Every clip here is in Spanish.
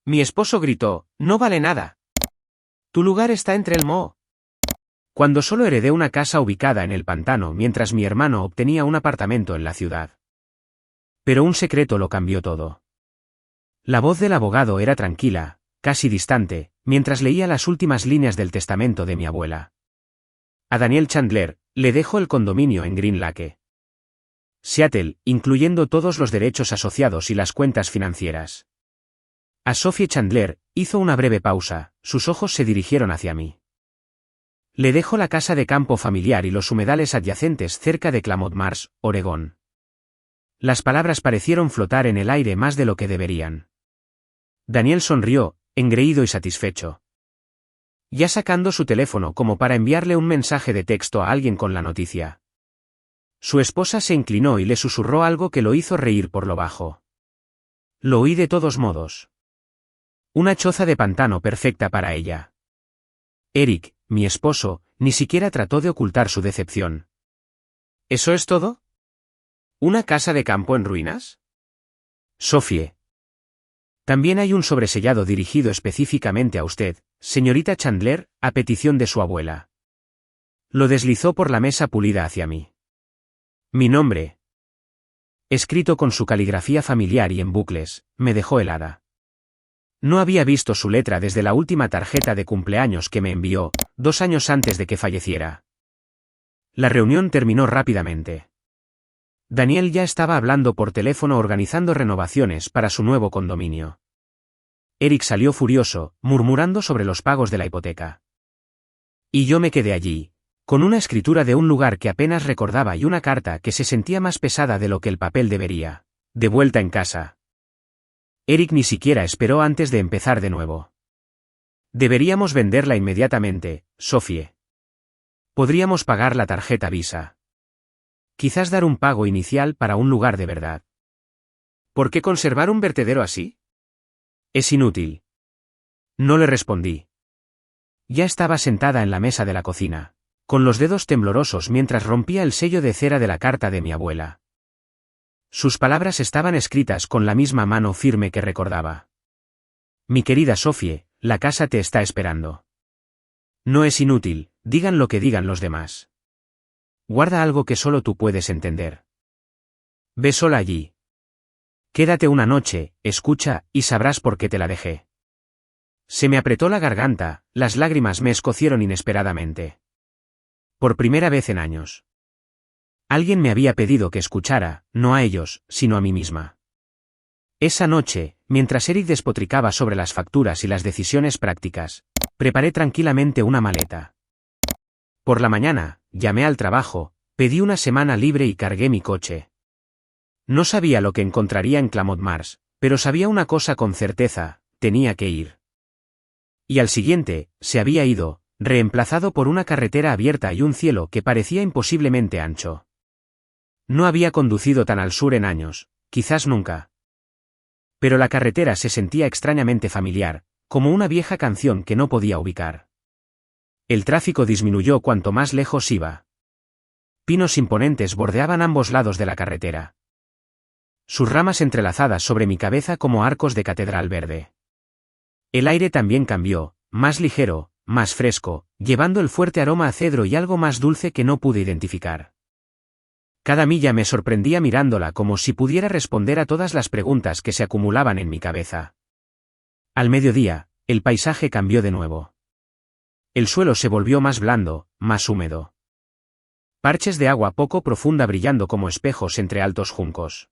Mi esposo gritó, no vale nada. Tu lugar está entre el moho. Cuando solo heredé una casa ubicada en el pantano mientras mi hermano obtenía un apartamento en la ciudad. Pero un secreto lo cambió todo. La voz del abogado era tranquila, casi distante, mientras leía las últimas líneas del testamento de mi abuela. A Daniel Chandler, le dejo el condominio en Green Lake, Seattle, incluyendo todos los derechos asociados y las cuentas financieras. A Sophie Chandler, hizo una breve pausa, sus ojos se dirigieron hacia mí. Le dejo la casa de campo familiar y los humedales adyacentes cerca de Clamoth Marsh, Oregón. Las palabras parecieron flotar en el aire más de lo que deberían. Daniel sonrió, engreído y satisfecho. Ya sacando su teléfono como para enviarle un mensaje de texto a alguien con la noticia. Su esposa se inclinó y le susurró algo que lo hizo reír por lo bajo. Lo oí de todos modos. Una choza de pantano perfecta para ella. Eric, mi esposo, ni siquiera trató de ocultar su decepción. ¿Eso es todo? ¿Una casa de campo en ruinas? Sophie. También hay un sobresellado dirigido específicamente a usted, señorita Chandler, a petición de su abuela. Lo deslizó por la mesa pulida hacia mí. Mi nombre, escrito con su caligrafía familiar y en bucles, me dejó helada. No había visto su letra desde la última tarjeta de cumpleaños que me envió, 2 años antes de que falleciera. La reunión terminó rápidamente. Daniel ya estaba hablando por teléfono organizando renovaciones para su nuevo condominio. Eric salió furioso, murmurando sobre los pagos de la hipoteca. Y yo me quedé allí, con una escritura de un lugar que apenas recordaba y una carta que se sentía más pesada de lo que el papel debería. De vuelta en casa. Eric ni siquiera esperó antes de empezar de nuevo. Deberíamos venderla inmediatamente, Sophie. Podríamos pagar la tarjeta Visa. Quizás dar un pago inicial para un lugar de verdad. ¿Por qué conservar un vertedero así? Es inútil. No le respondí. Ya estaba sentada en la mesa de la cocina, con los dedos temblorosos mientras rompía el sello de cera de la carta de mi abuela. Sus palabras estaban escritas con la misma mano firme que recordaba. Mi querida Sophie, la casa te está esperando. No es inútil, digan lo que digan los demás. Guarda algo que solo tú puedes entender. Ve sola allí. Quédate una noche, escucha, y sabrás por qué te la dejé. Se me apretó la garganta, las lágrimas me escocieron inesperadamente. Por primera vez en años. Alguien me había pedido que escuchara, no a ellos, sino a mí misma. Esa noche, mientras Eric despotricaba sobre las facturas y las decisiones prácticas, preparé tranquilamente una maleta. Por la mañana, llamé al trabajo, pedí una semana libre y cargué mi coche. No sabía lo que encontraría en Clamoth Marsh, pero sabía una cosa con certeza, tenía que ir. Y al siguiente, se había ido, reemplazado por una carretera abierta y un cielo que parecía imposiblemente ancho. No había conducido tan al sur en años, quizás nunca. Pero la carretera se sentía extrañamente familiar, como una vieja canción que no podía ubicar. El tráfico disminuyó cuanto más lejos iba. Pinos imponentes bordeaban ambos lados de la carretera. Sus ramas entrelazadas sobre mi cabeza como arcos de catedral verde. El aire también cambió, más ligero, más fresco, llevando el fuerte aroma a cedro y algo más dulce que no pude identificar. Cada milla me sorprendía mirándola como si pudiera responder a todas las preguntas que se acumulaban en mi cabeza. Al mediodía, el paisaje cambió de nuevo. El suelo se volvió más blando, más húmedo. Parches de agua poco profunda brillando como espejos entre altos juncos.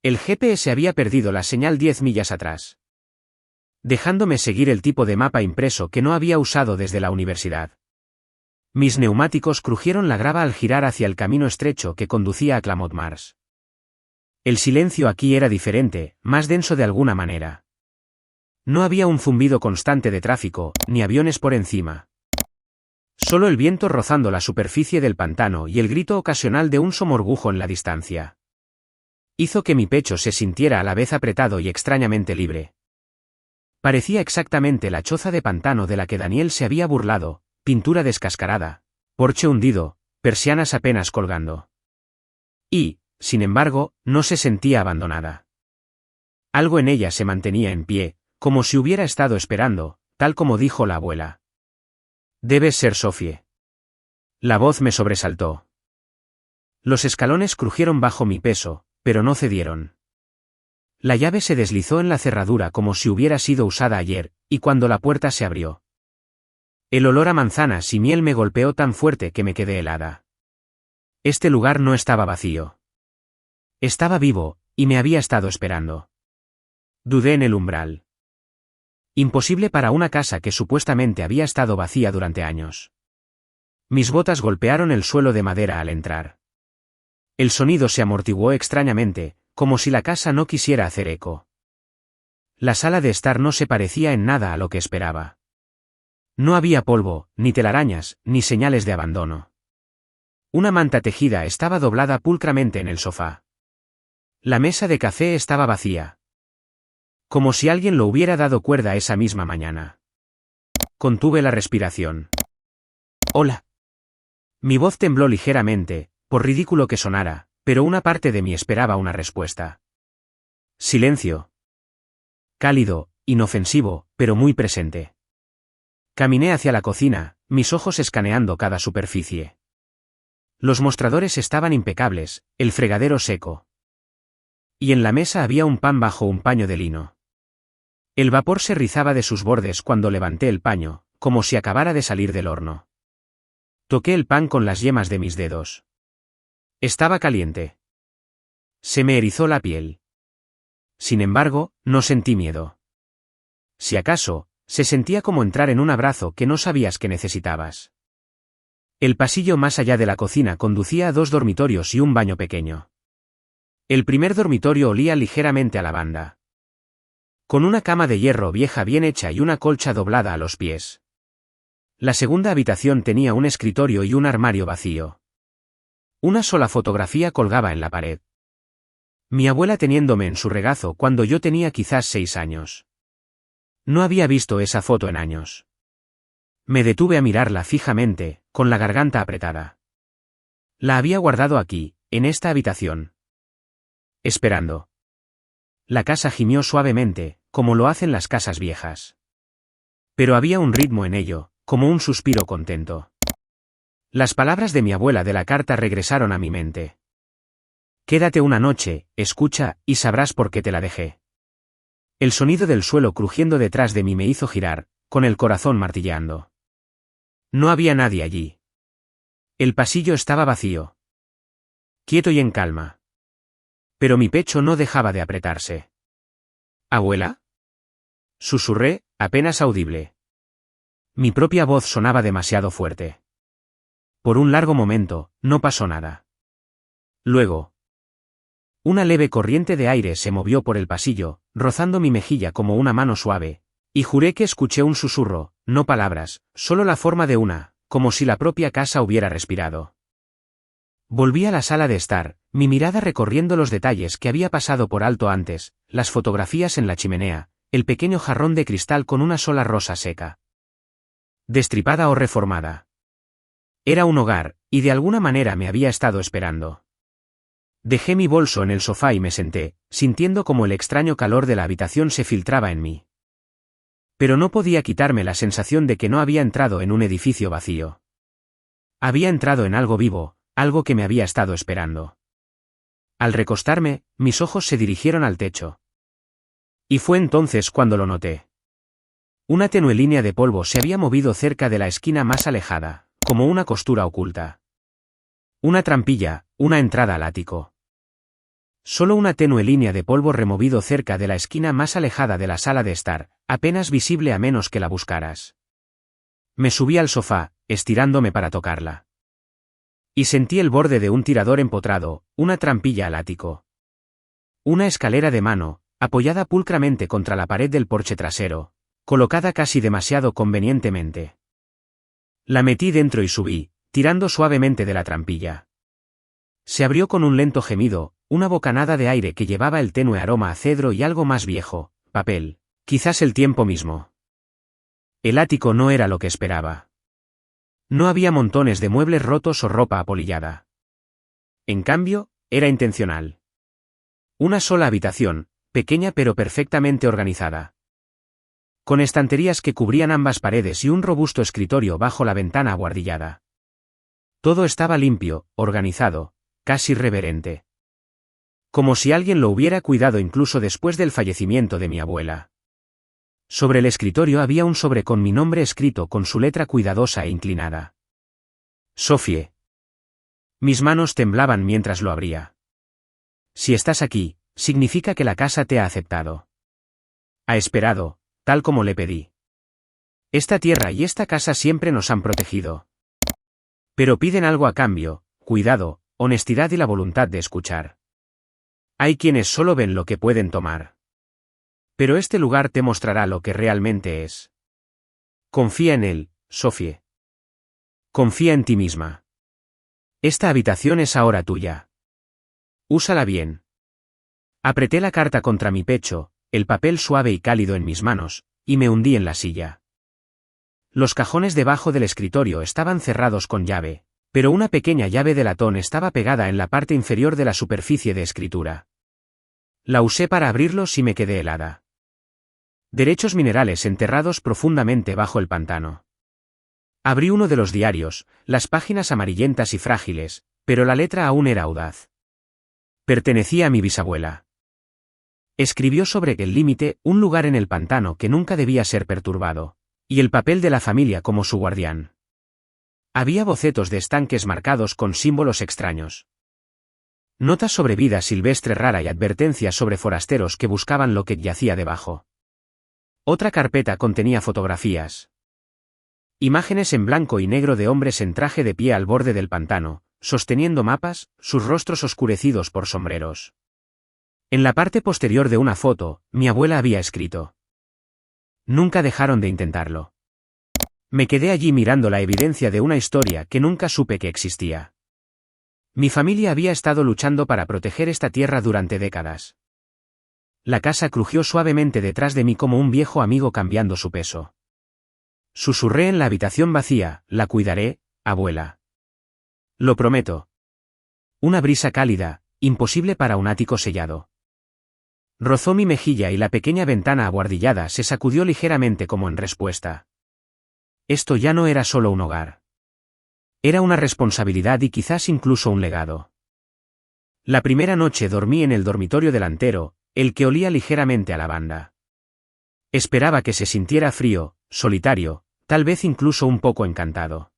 El GPS había perdido la señal 10 millas atrás, dejándome seguir el tipo de mapa impreso que no había usado desde la universidad. Mis neumáticos crujieron la grava al girar hacia el camino estrecho que conducía a Clamoth Marsh. El silencio aquí era diferente, más denso de alguna manera. No había un zumbido constante de tráfico, ni aviones por encima. Solo el viento rozando la superficie del pantano y el grito ocasional de un somorgujo en la distancia. Hizo que mi pecho se sintiera a la vez apretado y extrañamente libre. Parecía exactamente la choza de pantano de la que Daniel se había burlado, pintura descascarada, porche hundido, persianas apenas colgando. Y, sin embargo, no se sentía abandonada. Algo en ella se mantenía en pie, como si hubiera estado esperando, tal como dijo la abuela. Debes ser Sophie. La voz me sobresaltó. Los escalones crujieron bajo mi peso, pero no cedieron. La llave se deslizó en la cerradura como si hubiera sido usada ayer, y cuando la puerta se abrió, el olor a manzanas y miel me golpeó tan fuerte que me quedé helada. Este lugar no estaba vacío. Estaba vivo, y me había estado esperando. Dudé en el umbral. Imposible para una casa que supuestamente había estado vacía durante años. Mis botas golpearon el suelo de madera al entrar. El sonido se amortiguó extrañamente, como si la casa no quisiera hacer eco. La sala de estar no se parecía en nada a lo que esperaba. No había polvo, ni telarañas, ni señales de abandono. Una manta tejida estaba doblada pulcramente en el sofá. La mesa de café estaba vacía. Como si alguien lo hubiera dado cuerda esa misma mañana. Contuve la respiración. Hola. Mi voz tembló ligeramente, por ridículo que sonara, pero una parte de mí esperaba una respuesta. Silencio. Cálido, inofensivo, pero muy presente. Caminé hacia la cocina, mis ojos escaneando cada superficie. Los mostradores estaban impecables, el fregadero seco. Y en la mesa había un pan bajo un paño de lino. El vapor se rizaba de sus bordes cuando levanté el paño, como si acabara de salir del horno. Toqué el pan con las yemas de mis dedos. Estaba caliente. Se me erizó la piel. Sin embargo, no sentí miedo. Si acaso, se sentía como entrar en un abrazo que no sabías que necesitabas. El pasillo más allá de la cocina conducía a 2 dormitorios y un baño pequeño. El primer dormitorio olía ligeramente a lavanda. Con una cama de hierro vieja bien hecha y una colcha doblada a los pies. La segunda habitación tenía un escritorio y un armario vacío. Una sola fotografía colgaba en la pared. Mi abuela teniéndome en su regazo cuando yo tenía quizás 6 años. No había visto esa foto en años. Me detuve a mirarla fijamente, con la garganta apretada. La había guardado aquí, en esta habitación. Esperando. La casa gimió suavemente, como lo hacen las casas viejas. Pero había un ritmo en ello, como un suspiro contento. Las palabras de mi abuela de la carta regresaron a mi mente. Quédate una noche, escucha, y sabrás por qué te la dejé. El sonido del suelo crujiendo detrás de mí me hizo girar, con el corazón martilleando. No había nadie allí. El pasillo estaba vacío. Quieto y en calma. Pero mi pecho no dejaba de apretarse. ¿Abuela? Susurré, apenas audible. Mi propia voz sonaba demasiado fuerte. Por un largo momento, no pasó nada. Luego, una leve corriente de aire se movió por el pasillo, rozando mi mejilla como una mano suave, y juré que escuché un susurro, no palabras, solo la forma de una, como si la propia casa hubiera respirado. Volví a la sala de estar, mi mirada recorriendo los detalles que había pasado por alto antes, las fotografías en la chimenea, el pequeño jarrón de cristal con una sola rosa seca. Destripada o reformada. Era un hogar, y de alguna manera me había estado esperando. Dejé mi bolso en el sofá y me senté, sintiendo como el extraño calor de la habitación se filtraba en mí. Pero no podía quitarme la sensación de que no había entrado en un edificio vacío. Había entrado en algo vivo, algo que me había estado esperando. Al recostarme, mis ojos se dirigieron al techo. Y fue entonces cuando lo noté. Una tenue línea de polvo se había movido cerca de la esquina más alejada, como una costura oculta. Una trampilla, una entrada al ático. Solo una tenue línea de polvo removido cerca de la esquina más alejada de la sala de estar, apenas visible a menos que la buscaras. Me subí al sofá, estirándome para tocarla. Y sentí el borde de un tirador empotrado, una trampilla al ático. Una escalera de mano, apoyada pulcramente contra la pared del porche trasero, colocada casi demasiado convenientemente. La metí dentro y subí, tirando suavemente de la trampilla. Se abrió con un lento gemido, una bocanada de aire que llevaba el tenue aroma a cedro y algo más viejo, papel, quizás el tiempo mismo. El ático no era lo que esperaba. No había montones de muebles rotos o ropa apolillada. En cambio, era intencional. Una sola habitación, pequeña pero perfectamente organizada. con estanterías que cubrían ambas paredes y un robusto escritorio bajo la ventana abuhardillada. Todo estaba limpio, organizado, casi reverente. Como si alguien lo hubiera cuidado incluso después del fallecimiento de mi abuela. Sobre el escritorio había un sobre con mi nombre escrito con su letra cuidadosa e inclinada. Sophie. Mis manos temblaban mientras lo abría. Si estás aquí, significa que la casa te ha aceptado. Ha esperado, tal como le pedí. Esta tierra y esta casa siempre nos han protegido. Pero piden algo a cambio: cuidado, honestidad y la voluntad de escuchar. Hay quienes solo ven lo que pueden tomar. Pero este lugar te mostrará lo que realmente es. Confía en él, Sophie. Confía en ti misma. Esta habitación es ahora tuya. Úsala bien. Apreté la carta contra mi pecho, el papel suave y cálido en mis manos, y me hundí en la silla. Los cajones debajo del escritorio estaban cerrados con llave, pero una pequeña llave de latón estaba pegada en la parte inferior de la superficie de escritura. La usé para abrirlos y me quedé helada. Derechos minerales enterrados profundamente bajo el pantano. Abrí uno de los diarios, las páginas amarillentas y frágiles, pero la letra aún era audaz. Pertenecía a mi bisabuela. Escribió sobre el límite, un lugar en el pantano que nunca debía ser perturbado, y el papel de la familia como su guardián. Había bocetos de estanques marcados con símbolos extraños. Notas sobre vida silvestre rara y advertencias sobre forasteros que buscaban lo que yacía debajo. Otra carpeta contenía fotografías. Imágenes en blanco y negro de hombres en traje de pie al borde del pantano, sosteniendo mapas, sus rostros oscurecidos por sombreros. En la parte posterior de una foto, mi abuela había escrito: nunca dejaron de intentarlo. Me quedé allí mirando la evidencia de una historia que nunca supe que existía. Mi familia había estado luchando para proteger esta tierra durante décadas. La casa crujió suavemente detrás de mí como un viejo amigo cambiando su peso. Susurré en la habitación vacía: la cuidaré, abuela. Lo prometo. Una brisa cálida, imposible para un ático sellado, rozó mi mejilla y la pequeña ventana abuhardillada se sacudió ligeramente como en respuesta. Esto ya no era solo un hogar. Era una responsabilidad y quizás incluso un legado. La primera noche dormí en el dormitorio delantero, el que olía ligeramente a lavanda. Esperaba que se sintiera frío, solitario, tal vez incluso un poco encantado.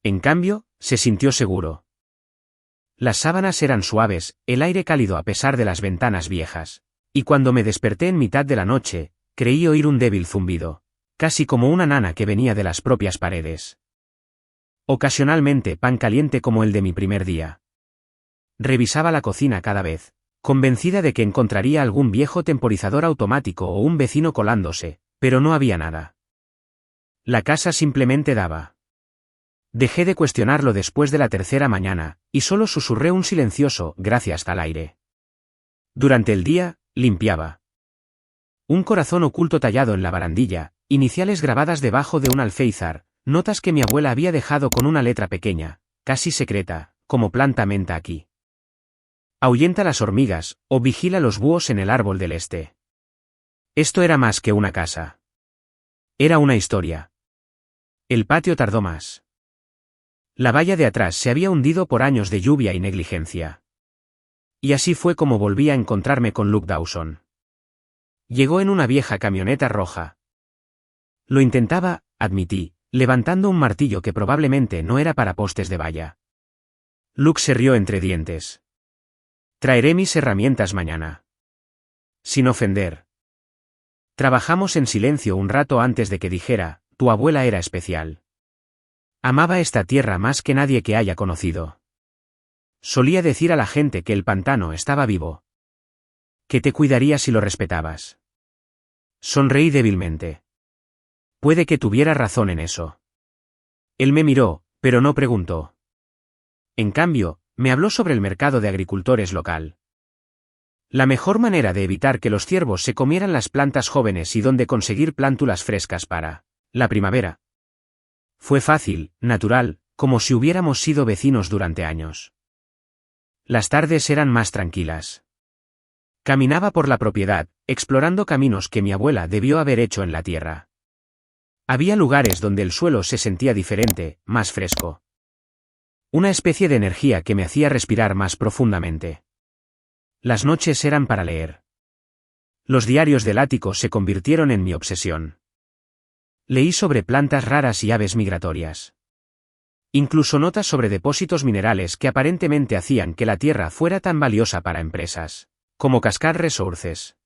En cambio, se sintió seguro. Las sábanas eran suaves, el aire cálido a pesar de las ventanas viejas, y cuando me desperté en mitad de la noche, creí oír un débil zumbido, casi como una nana que venía de las propias paredes. Ocasionalmente pan caliente como el de mi primer día. Revisaba la cocina cada vez, convencida de que encontraría algún viejo temporizador automático o un vecino colándose, pero no había nada. La casa simplemente daba. Dejé de cuestionarlo después de la tercera mañana, y solo susurré un silencioso gracias al aire. Durante el día, limpiaba. Un corazón oculto tallado en la barandilla, iniciales grabadas debajo de un alféizar, notas que mi abuela había dejado con una letra pequeña, casi secreta, como planta menta aquí. Ahuyenta las hormigas, o vigila los búhos en el árbol del este. Esto era más que una casa. Era una historia. El patio tardó más. La valla de atrás se había hundido por años de lluvia y negligencia. Y así fue como volví a encontrarme con Luke Dawson. Llegó en una vieja camioneta roja. Lo intentaba, admití, levantando un martillo que probablemente no era para postes de valla. Luke se rió entre dientes. Traeré mis herramientas mañana. Sin ofender. Trabajamos en silencio un rato antes de que dijera: tu abuela era especial. Amaba esta tierra más que nadie que haya conocido. Solía decir a la gente que el pantano estaba vivo. Que te cuidaría si lo respetabas. Sonreí débilmente. Puede que tuviera razón en eso. Él me miró, pero no preguntó. En cambio, me habló sobre el mercado de agricultores local. La mejor manera de evitar que los ciervos se comieran las plantas jóvenes y dónde conseguir plántulas frescas para la primavera. Fue fácil, natural, como si hubiéramos sido vecinos durante años. Las tardes eran más tranquilas. Caminaba por la propiedad, explorando caminos que mi abuela debió haber hecho en la tierra. Había lugares donde el suelo se sentía diferente, más fresco. Una especie de energía que me hacía respirar más profundamente. Las noches eran para leer. Los diarios del ático se convirtieron en mi obsesión. Leí sobre plantas raras y aves migratorias. Incluso notas sobre depósitos minerales que aparentemente hacían que la tierra fuera tan valiosa para empresas como Cascade Resources.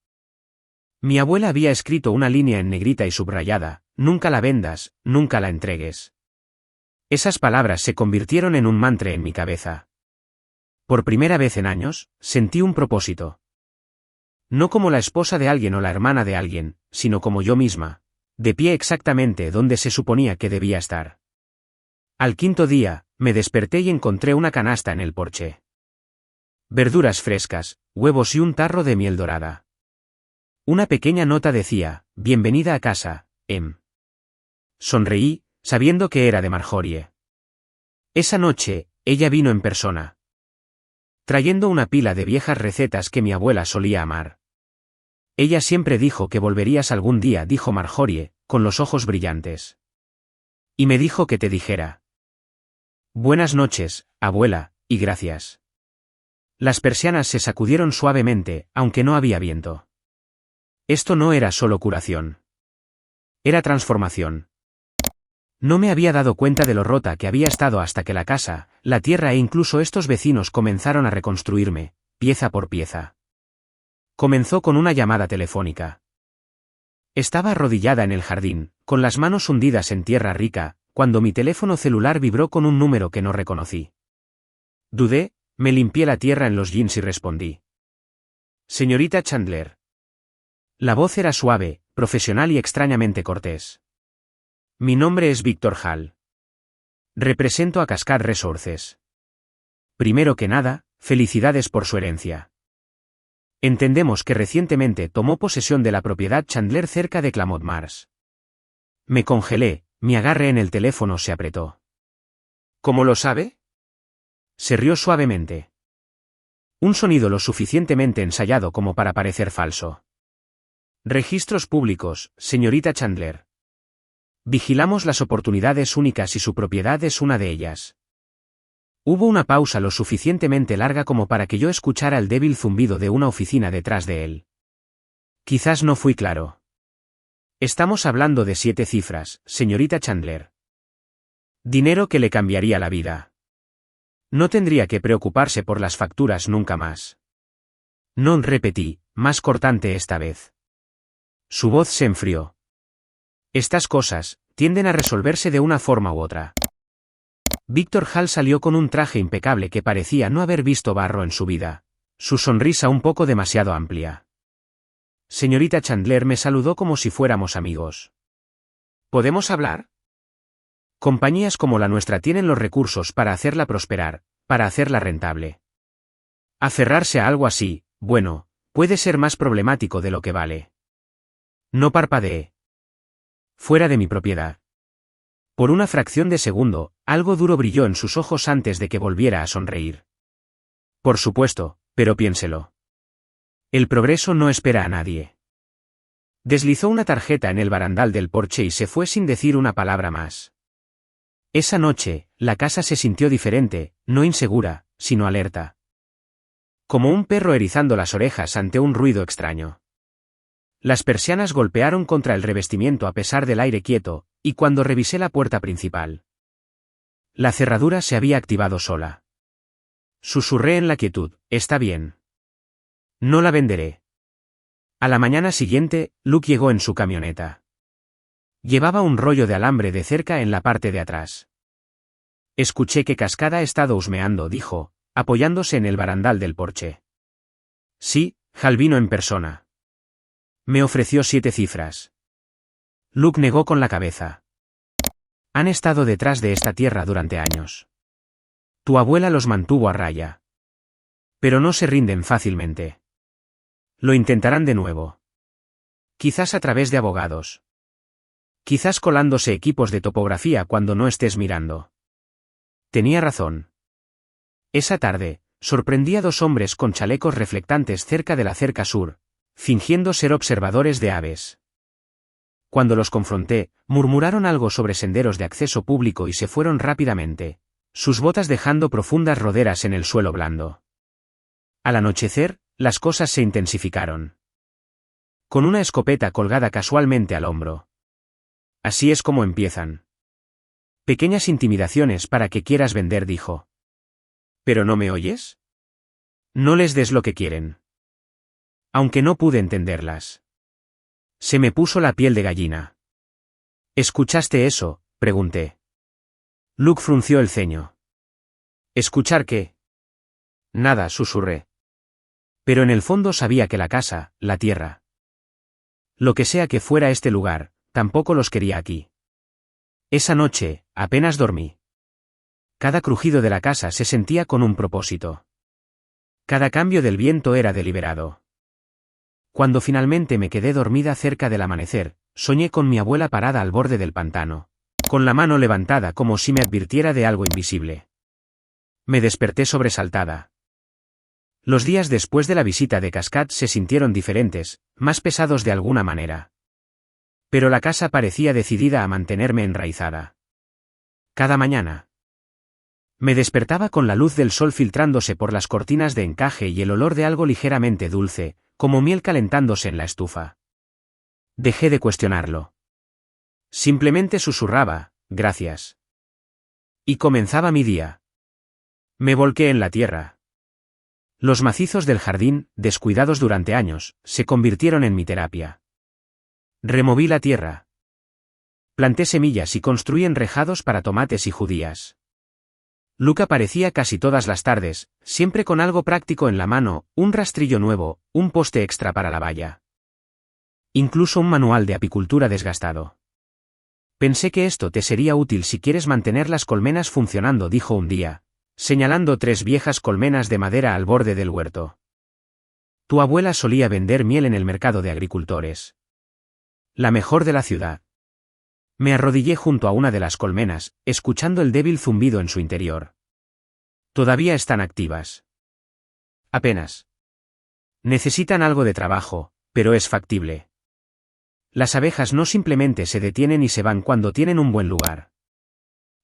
Mi abuela había escrito una línea en negrita y subrayada: nunca la vendas, nunca la entregues. Esas palabras se convirtieron en un mantra en mi cabeza. Por primera vez en años, sentí un propósito. No como la esposa de alguien o la hermana de alguien, sino como yo misma, de pie exactamente donde se suponía que debía estar. Al quinto día, me desperté y encontré una canasta en el porche. Verduras frescas, huevos y un tarro de miel dorada. Una pequeña nota decía: bienvenida a casa, Em. Sonreí, sabiendo que era de Marjorie. Esa noche, ella vino en persona, trayendo una pila de viejas recetas que mi abuela solía amar. Ella siempre dijo que volverías algún día, dijo Marjorie, con los ojos brillantes. Y me dijo que te dijera: buenas noches, abuela, y gracias. Las persianas se sacudieron suavemente, aunque no había viento. Esto no era solo curación. Era transformación. No me había dado cuenta de lo rota que había estado hasta que la casa, la tierra e incluso estos vecinos comenzaron a reconstruirme, pieza por pieza. Comenzó con una llamada telefónica. Estaba arrodillada en el jardín, con las manos hundidas en tierra rica, cuando mi teléfono celular vibró con un número que no reconocí. Dudé, me limpié la tierra en los jeans y respondí. Señorita Chandler. La voz era suave, profesional y extrañamente cortés. Mi nombre es Víctor Hall. Represento a Cascade Resources. Primero que nada, felicidades por su herencia. Entendemos que recientemente tomó posesión de la propiedad Chandler cerca de Clamoth Mars. Me congelé, mi agarre en el teléfono se apretó. ¿Cómo lo sabe? Se rió suavemente. Un sonido lo suficientemente ensayado como para parecer falso. Registros públicos, señorita Chandler. Vigilamos las oportunidades únicas y su propiedad es una de ellas. Hubo una pausa lo suficientemente larga como para que yo escuchara el débil zumbido de una oficina detrás de él. Quizás no fui claro. Estamos hablando de 7 cifras, señorita Chandler. Dinero que le cambiaría la vida. No tendría que preocuparse por las facturas nunca más. No, repetí, más cortante esta vez. Su voz se enfrió. Estas cosas tienden a resolverse de una forma u otra. Víctor Hall salió con un traje impecable que parecía no haber visto barro en su vida, su sonrisa un poco demasiado amplia. Señorita Chandler me saludó como si fuéramos amigos. ¿Podemos hablar? Compañías como la nuestra tienen los recursos para hacerla prosperar, para hacerla rentable. Aferrarse a algo así, bueno, puede ser más problemático de lo que vale. No parpadeé. Fuera de mi propiedad. Por una fracción de segundo, algo duro brilló en sus ojos antes de que volviera a sonreír. Por supuesto, pero piénselo. El progreso no espera a nadie. Deslizó una tarjeta en el barandal del porche y se fue sin decir una palabra más. Esa noche, la casa se sintió diferente, no insegura, sino alerta. Como un perro erizando las orejas ante un ruido extraño. Las persianas golpearon contra el revestimiento a pesar del aire quieto, y cuando revisé la puerta principal, la cerradura se había activado sola. Susurré en la quietud: está bien. No la venderé. A la mañana siguiente, Luke llegó en su camioneta. Llevaba un rollo de alambre de cerca en la parte de atrás. Escuché que Cascade ha estado husmeando, dijo, apoyándose en el barandal del porche. Sí, Hal vino en persona. Me ofreció 7 cifras. Luke negó con la cabeza. Han estado detrás de esta tierra durante años. Tu abuela los mantuvo a raya. Pero no se rinden fácilmente. Lo intentarán de nuevo. Quizás a través de abogados. Quizás colándose equipos de topografía cuando no estés mirando. Tenía razón. Esa tarde, sorprendí a dos hombres con chalecos reflectantes cerca de la cerca sur, fingiendo ser observadores de aves. Cuando los confronté, murmuraron algo sobre senderos de acceso público y se fueron rápidamente, sus botas dejando profundas roderas en el suelo blando. Al anochecer, las cosas se intensificaron. Con una escopeta colgada casualmente al hombro. Así es como empiezan. Pequeñas intimidaciones para que quieras vender, dijo. ¿Pero no me oyes? No les des lo que quieren. Aunque no pude entenderlas. Se me puso la piel de gallina. ¿Escuchaste eso?, pregunté. Luke frunció el ceño. ¿Escuchar qué? Nada, susurré. Pero en el fondo sabía que la casa, la tierra. Lo que sea que fuera este lugar, tampoco los quería aquí. Esa noche, apenas dormí. Cada crujido de la casa se sentía con un propósito. Cada cambio del viento era deliberado. Cuando finalmente me quedé dormida cerca del amanecer, soñé con mi abuela parada al borde del pantano, con la mano levantada como si me advirtiera de algo invisible. Me desperté sobresaltada. Los días después de la visita de Cascade se sintieron diferentes, más pesados de alguna manera. Pero la casa parecía decidida a mantenerme enraizada. Cada mañana. Me despertaba con la luz del sol filtrándose por las cortinas de encaje y el olor de algo ligeramente dulce, como miel calentándose en la estufa. Dejé de cuestionarlo. Simplemente susurraba, gracias. Y comenzaba mi día. Me volqué en la tierra. Los macizos del jardín, descuidados durante años, se convirtieron en mi terapia. Removí la tierra. Planté semillas y construí enrejados para tomates y judías. Luke aparecía casi todas las tardes, siempre con algo práctico en la mano, un rastrillo nuevo, un poste extra para la valla. Incluso un manual de apicultura desgastado. Pensé que esto te sería útil si quieres mantener las colmenas funcionando, dijo un día, señalando 3 viejas colmenas de madera al borde del huerto. Tu abuela solía vender miel en el mercado de agricultores. La mejor de la ciudad. Me arrodillé junto a una de las colmenas, escuchando el débil zumbido en su interior. Todavía están activas. Apenas. Necesitan algo de trabajo, pero es factible. Las abejas no simplemente se detienen y se van cuando tienen un buen lugar.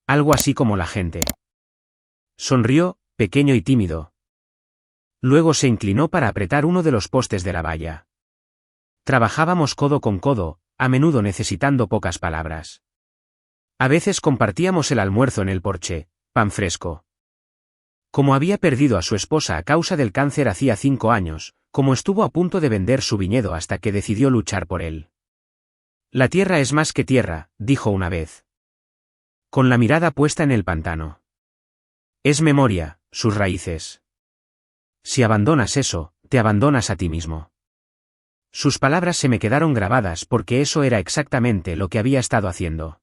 Algo así como la gente. Sonrió, pequeño y tímido. Luego se inclinó para apretar uno de los postes de la valla. Trabajábamos codo con codo, a menudo necesitando pocas palabras. A veces compartíamos el almuerzo en el porche, pan fresco. Como había perdido a su esposa a causa del cáncer hacía 5 años, como estuvo a punto de vender su viñedo hasta que decidió luchar por él. La tierra es más que tierra, dijo una vez. Con la mirada puesta en el pantano. Es memoria, sus raíces. Si abandonas eso, te abandonas a ti mismo. Sus palabras se me quedaron grabadas porque eso era exactamente lo que había estado haciendo.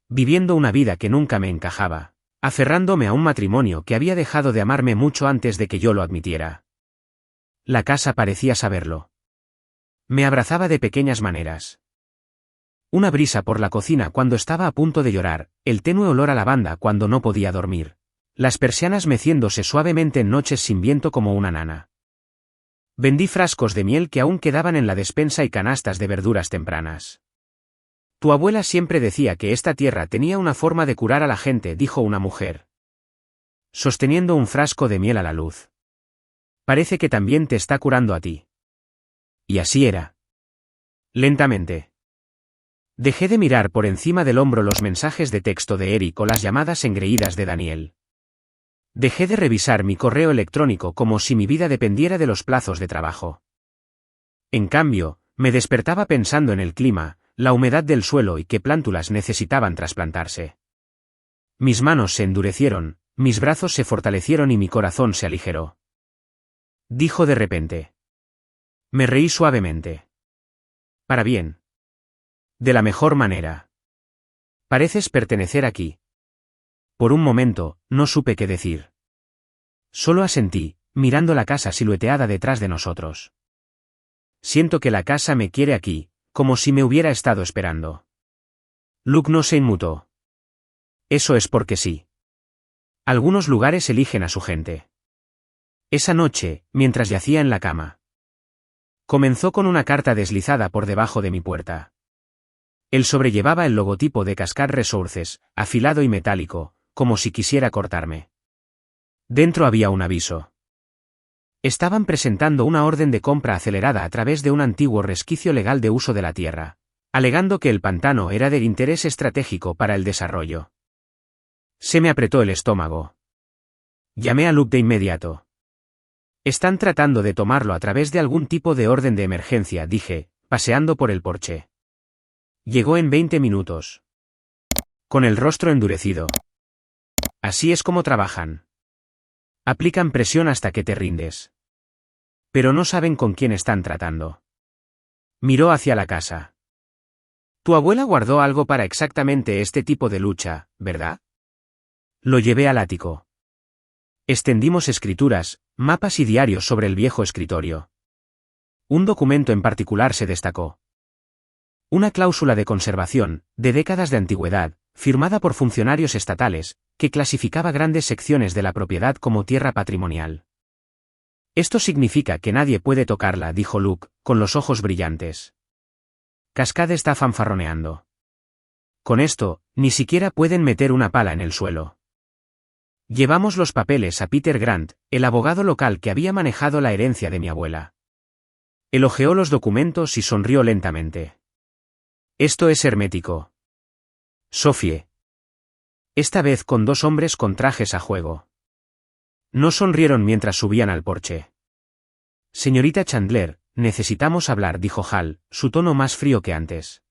Viviendo una vida que nunca me encajaba, aferrándome a un matrimonio que había dejado de amarme mucho antes de que yo lo admitiera. La casa parecía saberlo. Me abrazaba de pequeñas maneras. Una brisa por la cocina cuando estaba a punto de llorar, el tenue olor a lavanda cuando no podía dormir, las persianas meciéndose suavemente en noches sin viento como una nana. Vendí frascos de miel que aún quedaban en la despensa y canastas de verduras tempranas. Tu abuela siempre decía que esta tierra tenía una forma de curar a la gente, dijo una mujer, sosteniendo un frasco de miel a la luz. Parece que también te está curando a ti. Y así era. Lentamente. Dejé de mirar por encima del hombro los mensajes de texto de Eric o las llamadas engreídas de Daniel. Dejé de revisar mi correo electrónico como si mi vida dependiera de los plazos de trabajo. En cambio, me despertaba pensando en el clima, la humedad del suelo y qué plántulas necesitaban trasplantarse. Mis manos se endurecieron, mis brazos se fortalecieron y mi corazón se aligeró. Dijo de repente. Me reí suavemente. Para bien. De la mejor manera. Pareces pertenecer aquí. Por un momento, no supe qué decir. Solo asentí, mirando la casa silueteada detrás de nosotros. Siento que la casa me quiere aquí, como si me hubiera estado esperando. Luke no se inmutó. Eso es porque sí. Algunos lugares eligen a su gente. Esa noche, mientras yacía en la cama. Comenzó con una carta deslizada por debajo de mi puerta. El sobre llevaba el logotipo de Cascade Resources, afilado y metálico, como si quisiera cortarme. Dentro había un aviso. Estaban presentando una orden de compra acelerada a través de un antiguo resquicio legal de uso de la tierra, alegando que el pantano era de interés estratégico para el desarrollo. Se me apretó el estómago. Llamé a Luke de inmediato. Están tratando de tomarlo a través de algún tipo de orden de emergencia, dije, paseando por el porche. Llegó en 20 minutos. Con el rostro endurecido. Así es como trabajan. Aplican presión hasta que te rindes. Pero no saben con quién están tratando. Miró hacia la casa. Tu abuela guardó algo para exactamente este tipo de lucha, ¿verdad? Lo llevé al ático. Extendimos escrituras, mapas y diarios sobre el viejo escritorio. Un documento en particular se destacó. Una cláusula de conservación, de décadas de antigüedad, firmada por funcionarios estatales, que clasificaba grandes secciones de la propiedad como tierra patrimonial. Esto significa que nadie puede tocarla, dijo Luke, con los ojos brillantes. Cascade está fanfarroneando. Con esto, ni siquiera pueden meter una pala en el suelo. Llevamos los papeles a Peter Grant, el abogado local que había manejado la herencia de mi abuela. Él hojeó los documentos y sonrió lentamente. Esto es hermético. Sophie. Esta vez con 2 hombres con trajes a juego. No sonrieron mientras subían al porche. Señorita Chandler, necesitamos hablar, dijo Hal, su tono más frío que antes.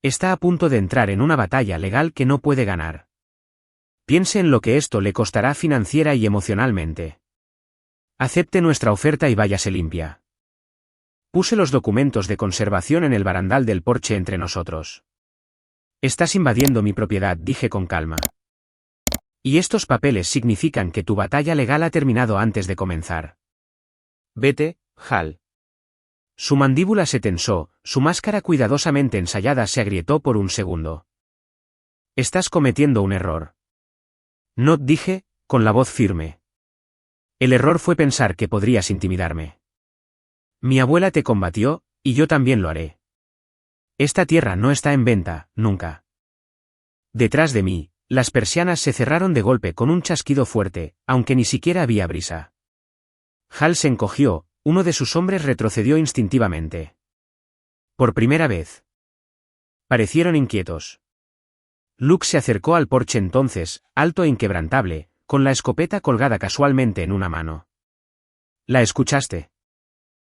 Está a punto de entrar en una batalla legal que no puede ganar. Piense en lo que esto le costará financiera y emocionalmente. Acepte nuestra oferta y váyase limpia. Puse los documentos de conservación en el barandal del porche entre nosotros. Estás invadiendo mi propiedad, dije con calma. Y estos papeles significan que tu batalla legal ha terminado antes de comenzar. Vete, Hal. Su mandíbula se tensó, su máscara cuidadosamente ensayada se agrietó por un segundo. Estás cometiendo un error. No, dije, con la voz firme. El error fue pensar que podrías intimidarme. Mi abuela te combatió, y yo también lo haré. Esta tierra no está en venta, nunca. Detrás de mí, las persianas se cerraron de golpe con un chasquido fuerte, aunque ni siquiera había brisa. Hal se encogió, uno de sus hombres retrocedió instintivamente. Por primera vez. Parecieron inquietos. Luke se acercó al porche entonces, alto e inquebrantable, con la escopeta colgada casualmente en una mano. ¿La escuchaste?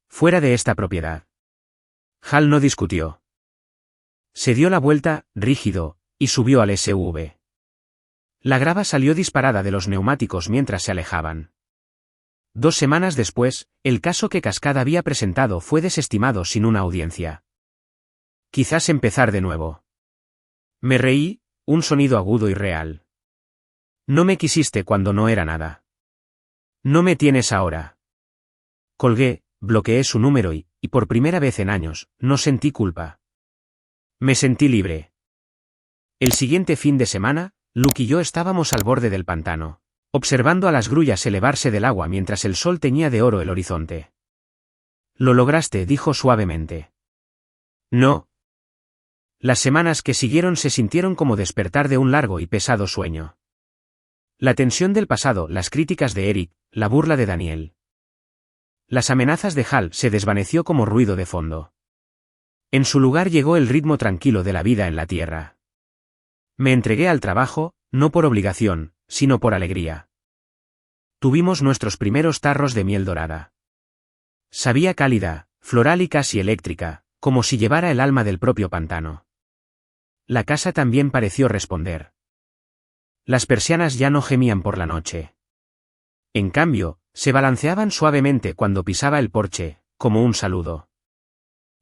Fuera de esta propiedad. Hal no discutió. Se dio la vuelta, rígido, y subió al SUV. La grava salió disparada de los neumáticos mientras se alejaban. 2 semanas después, el caso que Cascade había presentado fue desestimado sin una audiencia. Quizás empezar de nuevo. Me reí, un sonido agudo y real. No me quisiste cuando no era nada. No me tienes ahora. Colgué, bloqueé su número y, por primera vez en años, no sentí culpa. Me sentí libre. El siguiente fin de semana, Luke y yo estábamos al borde del pantano, observando a las grullas elevarse del agua mientras el sol teñía de oro el horizonte. Lo lograste, dijo suavemente. No. Las semanas que siguieron se sintieron como despertar de un largo y pesado sueño. La tensión del pasado, las críticas de Eric, la burla de Daniel. Las amenazas de Hal se desvaneció como ruido de fondo. En su lugar llegó el ritmo tranquilo de la vida en la tierra. Me entregué al trabajo, no por obligación, sino por alegría. Tuvimos nuestros primeros tarros de miel dorada. Sabía cálida, floral y casi eléctrica, como si llevara el alma del propio pantano. La casa también pareció responder. Las persianas ya no gemían por la noche. En cambio, se balanceaban suavemente cuando pisaba el porche, como un saludo.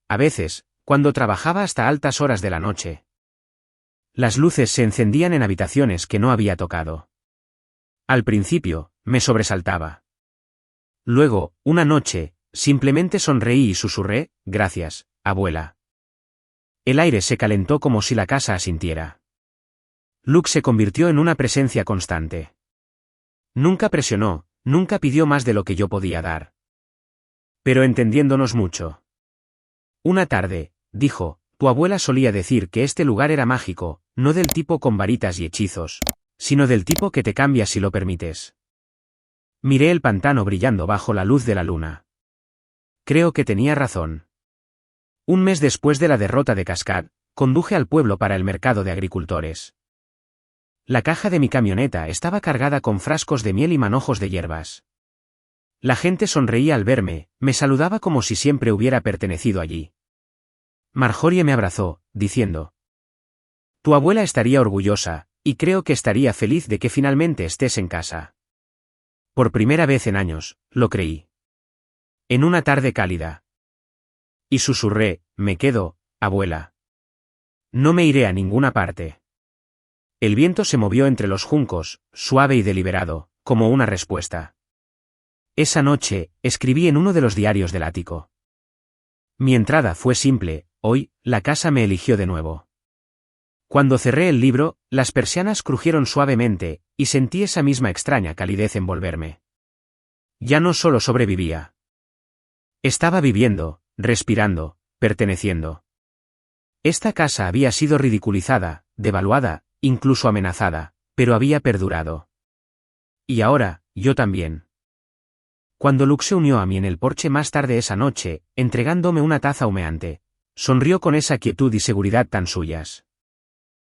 A veces, cuando trabajaba hasta altas horas de la noche. Las luces se encendían en habitaciones que no había tocado. Al principio, me sobresaltaba. Luego, una noche, simplemente sonreí y susurré, gracias, abuela. El aire se calentó como si la casa asintiera. Luke se convirtió en una presencia constante. Nunca presionó, Nunca pidió más de lo que yo podía dar. Pero entendiéndonos mucho. Una tarde, dijo, tu abuela solía decir que este lugar era mágico, no del tipo con varitas y hechizos, sino del tipo que te cambia si lo permites. Miré el pantano brillando bajo la luz de la luna. Creo que tenía razón. Un mes después de la derrota de Cascade, conduje al pueblo para el mercado de agricultores. La caja de mi camioneta estaba cargada con frascos de miel y manojos de hierbas. La gente sonreía al verme, me saludaba como si siempre hubiera pertenecido allí. Marjorie me abrazó, diciendo: tu abuela estaría orgullosa, y creo que estaría feliz de que finalmente estés en casa. Por primera vez en años, lo creí. En una tarde cálida. Y susurré, me quedo, abuela. No me iré a ninguna parte. El viento se movió entre los juncos, suave y deliberado, como una respuesta. Esa noche, escribí en uno de los diarios del ático. Mi entrada fue simple, hoy, la casa me eligió de nuevo. Cuando cerré el libro, las persianas crujieron suavemente, y sentí esa misma extraña calidez envolverme. Ya no solo sobrevivía. Estaba viviendo, respirando, perteneciendo. Esta casa había sido ridiculizada, devaluada, incluso amenazada, pero había perdurado. Y ahora, yo también. Cuando Luke se unió a mí en el porche más tarde esa noche, entregándome una taza humeante, sonrió con esa quietud y seguridad tan suyas.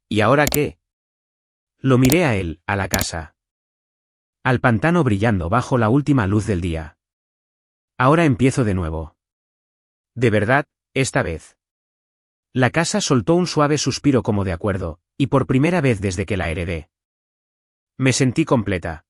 ¿Y ahora qué? Lo miré a él, a la casa. Al pantano brillando bajo la última luz del día. Ahora empiezo de nuevo. De verdad, esta vez. La casa soltó un suave suspiro como de acuerdo, y por primera vez desde que la heredé. Me sentí completa.